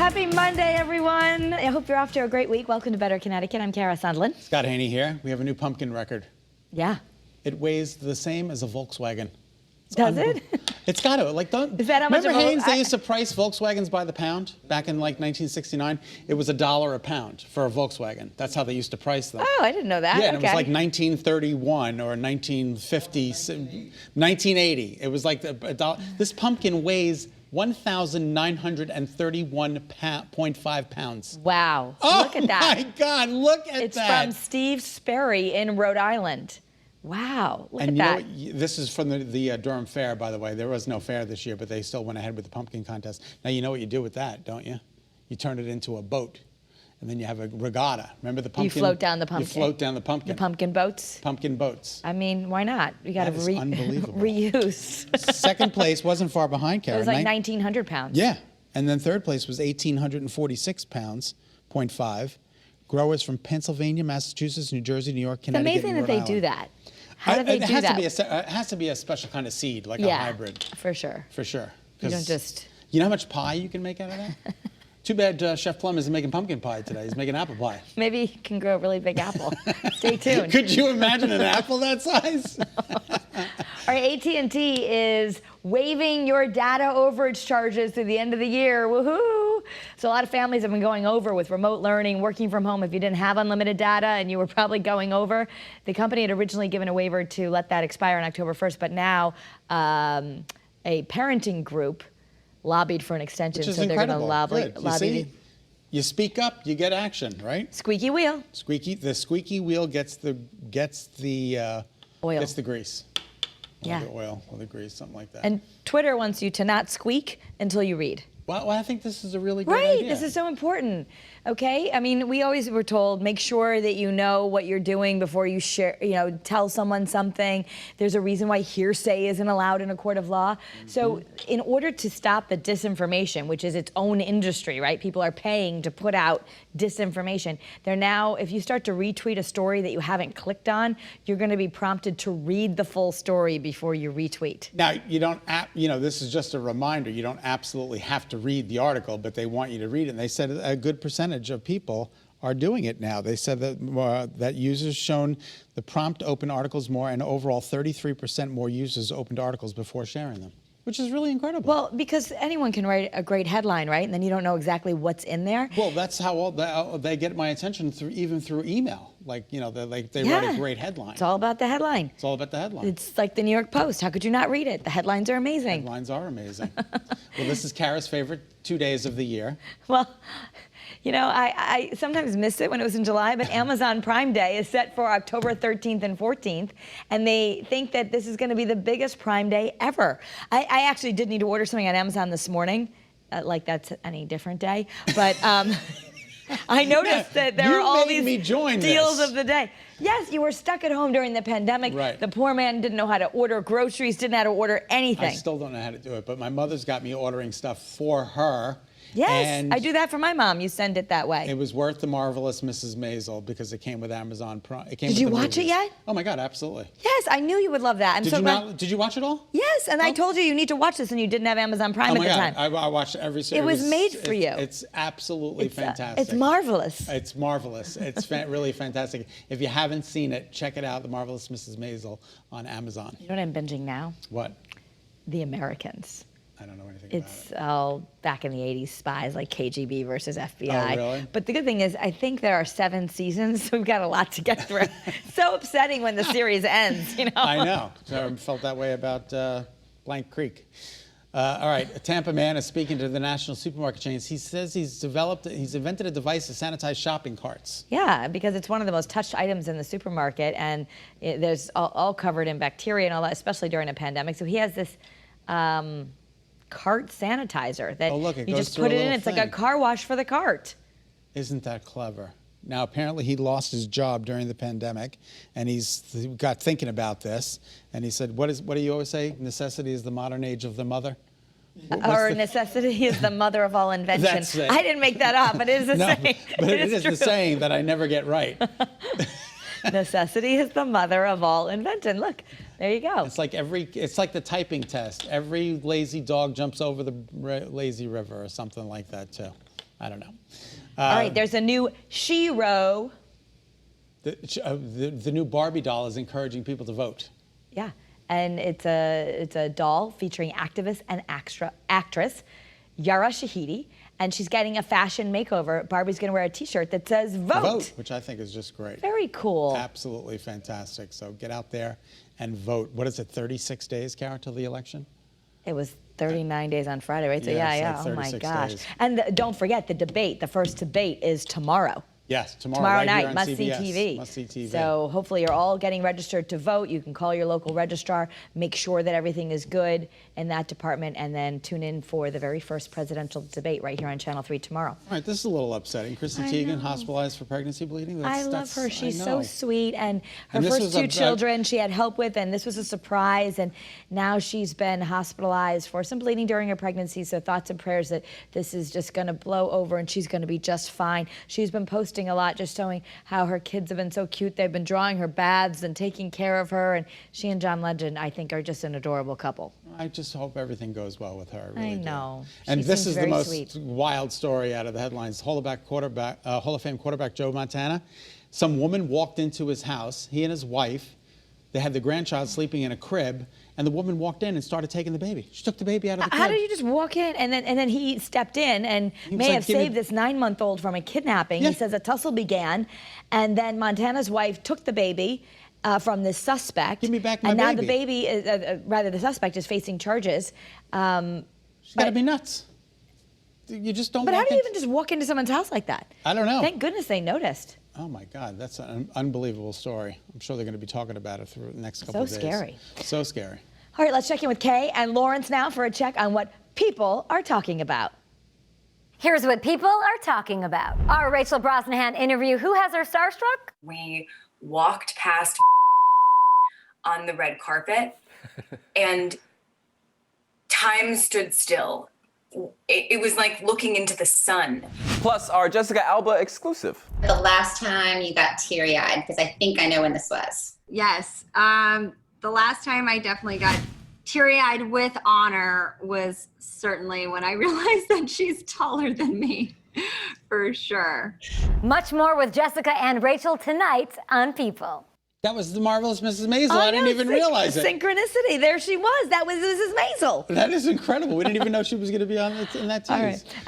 Happy Monday, everyone. I hope you're off to a great week. Welcome to Better Connecticut. I'm Kara Sundlin. Scott Haney here. We have a new pumpkin record. Yeah. It weighs the same as a Volkswagen. Does it? It's got to. Like, don't. Is that how much remember of a- Haynes? They used to price Volkswagens by the pound back in like 1969. It was $1 a pound for a Volkswagen. That's how they used to price them. Oh, I didn't know that. Yeah, and okay. it was like 1931 or 1950, 1980. It was like a dollar. This pumpkin weighs 1,931.5 pounds. Wow. Oh, look at that. my God, look at It's that. from Steve Sperry in Rhode Island. Wow. Look And at you know that. what? This is from the Durham Fair, by the way. There was no fair this year, but they still went ahead with the pumpkin contest. Now, you know what you do with that, don't you? You turn it into a boat, and then you have a regatta. Remember the pumpkin? You float down the pumpkin. You float down the pumpkin. The pumpkin boats? Pumpkin boats. I mean, why not? You got to That is unbelievable. reuse. Second place wasn't far behind, Kara. It was like 1,900 pounds. Yeah. And then third place was 1,846 pounds, 0.5. Growers from Pennsylvania, Massachusetts, New Jersey, New York, It's Connecticut, amazing and that Rhode they do Island. that. How do they It do has that? To be it has to be a special kind of seed, like a yeah, hybrid. for sure. For sure. You don't 'Cause just... You know how much pie you can make out of that? Too bad Chef Plum isn't making pumpkin pie today. He's making apple pie. Maybe he can grow a really big apple. Stay tuned. Could you imagine an apple that size? All right, AT&T is waiving your data overage charges through the end of the year. Woohoo! So a lot of families have been going over with remote learning, working from home. If you didn't have unlimited data and you were probably going over, the company had originally given a waiver to let that expire on October 1st, but now a parenting group lobbied for an extension. Which is so they're going to incredible. Good. You see, lobby. you speak up, you get action, right? Squeaky wheel. The squeaky wheel gets the Oil. Gets the grease. Yeah. Or the oil or the grease, something like that. And Twitter wants you to not squeak until you read. Well, I think this is a really great Right, idea. this is so important. Okay, I mean, we always were told make sure that you know what you're doing before you share. Tell someone something. There's a reason why hearsay isn't allowed in a court of law. So, in order to stop the disinformation, which is its own industry, right? People are paying to put out disinformation. They're now, if you start to retweet a story that you haven't clicked on, you're going to be prompted to read the full story before you retweet. Now, you don't, this is just a reminder. You don't absolutely have to read the article, but they want you to read it. And they said a good percentage of people are doing it now. They said that that users shown the prompt to open articles more, and overall 33% more users opened articles before sharing them, which is really incredible. Well, because anyone can write a great headline, right? And then you don't know exactly what's in there. Well, that's how they get my attention even through email. Like, they write a great headline. It's all about the headline. It's all about the headline. It's like the New York Post. How could you not read it? The headlines are amazing. Headlines are amazing. Well, this is Kara's favorite 2 days of the year. Well, I sometimes miss it when it was in July, but Amazon Prime Day is set for October 13th and 14th, and they think that this is going to be the biggest Prime Day ever. I actually did need to order something on Amazon this morning, like that's any different day, but I noticed that there are all these deals of the day. Yes, you were stuck at home during the pandemic. Right. The poor man didn't know how to order groceries, didn't know how to order anything. I still don't know how to do it, but my mother's got me ordering stuff for her. Yes, and I do that for my mom. You send it that way. It was worth the marvelous Mrs. Maisel because it came with Amazon Prime. Did you watch it yet? Oh my God, absolutely. Yes, I knew you would love that. Did you watch it all? Yes, and I told you need to watch this, and you didn't have Amazon Prime at the time. I watched every series. It was made for you. It's absolutely fantastic. It's marvelous. It's marvelous. It's really fantastic. If you haven't seen it, check it out, The Marvelous Mrs. Maisel on Amazon. You know what I'm binging now? What? The Americans. I don't know anything about it. It's all back in the 80s spies, like KGB versus FBI. Oh, really? But the good thing is, I think there are 7 seasons, so we've got a lot to get through. So upsetting when the series ends, I know. So I felt that way about Blank Creek. All right, a Tampa man is speaking to the national supermarket chains. He says he's invented a device to sanitize shopping carts. Yeah, because it's one of the most touched items in the supermarket, and there's all covered in bacteria and all that, especially during a pandemic. So he has this cart sanitizer that you just put it in. It's like a car wash for the cart. Isn't that clever? Now, apparently he lost his job during the pandemic, and he got thinking about this, and he said, what do you always say? Necessity is the modern age of the mother? Or necessity is the mother of all invention. That's it. I didn't make that up, but it is the saying. But it is the saying that I never get right. Necessity is the mother of all invention. Look, there you go. It's like the typing test. Every lazy dog jumps over the lazy river or something like that too. I don't know. All right, there's a new She-Ro. The new Barbie doll is encouraging people to vote. Yeah, and it's a doll featuring activist and actress Yara Shahidi, and she's getting a fashion makeover. Barbie's going to wear a T-shirt that says "Vote." Vote, which I think is just great. Very cool. Absolutely fantastic. So get out there and vote. What is it, 36 days, Kara, till the election? It was 39 days on Friday, right? So Yeah, yeah. it's like Oh my 36 gosh. days. And don't forget the debate. The first debate is tomorrow. Yes, tomorrow Tomorrow right night, here on must see CBS. TV. Must see TV. So hopefully you're all getting registered to vote. You can call your local registrar, make sure that everything is good in that department, and then tune in for the very first presidential debate right here on Channel 3 tomorrow. All right, this is a little upsetting. Kristen Teigen hospitalized for pregnancy bleeding. I love her. She's I so know. sweet. And her And this first was two a- children she had help with, and this was a surprise. And now she's been hospitalized for some bleeding during her pregnancy. So thoughts and prayers that this is just going to blow over and she's going to be just fine. She's been posting a lot, just showing how her kids have been so cute. They've been drawing her baths and taking care of her. And she and John Legend, I think, are just an adorable couple. I just hope everything goes well with her. I really do. know. And She this seems is the very most sweet. wild story out of the headlines. Hall of Fame quarterback Joe Montana. Some woman walked into his house, he and his wife. They had the grandchild sleeping in a crib, and the woman walked in and started taking the baby. She took the baby out of the crib. How did you just walk in and then he stepped in and He was may like, have "Give me-" saved this 9-month-old from a kidnapping? Yeah. He says a tussle began, and then Montana's wife took the baby from the suspect. Give me back my and now baby. the baby, rather the suspect, is facing charges. She's got to be nuts. You just don't But how walk do you in- even just walk into someone's house like that? I don't know. Thank goodness they noticed. Oh my God, that's an unbelievable story. I'm sure they're going to be talking about it through the next couple So of days. scary. So scary. All right, let's check in with Kay and Lawrence now for a check on what people are talking about. Here's what people are talking about. Our Rachel Brosnahan interview. Who has her starstruck? We walked past on the red carpet and time stood still. It was like looking into the sun. Plus, our Jessica Alba exclusive. The last time you got teary-eyed, because I think I know when this was. Yes. The last time I definitely got teary-eyed with honor was certainly when I realized that she's taller than me, for sure. Much more with Jessica and Rachel tonight on People. That was the marvelous Mrs. Maisel. I didn't know, even realize it. Synchronicity. There she was. That was Mrs. Maisel. That is incredible. We didn't even know she was going to be on in that tease. All right.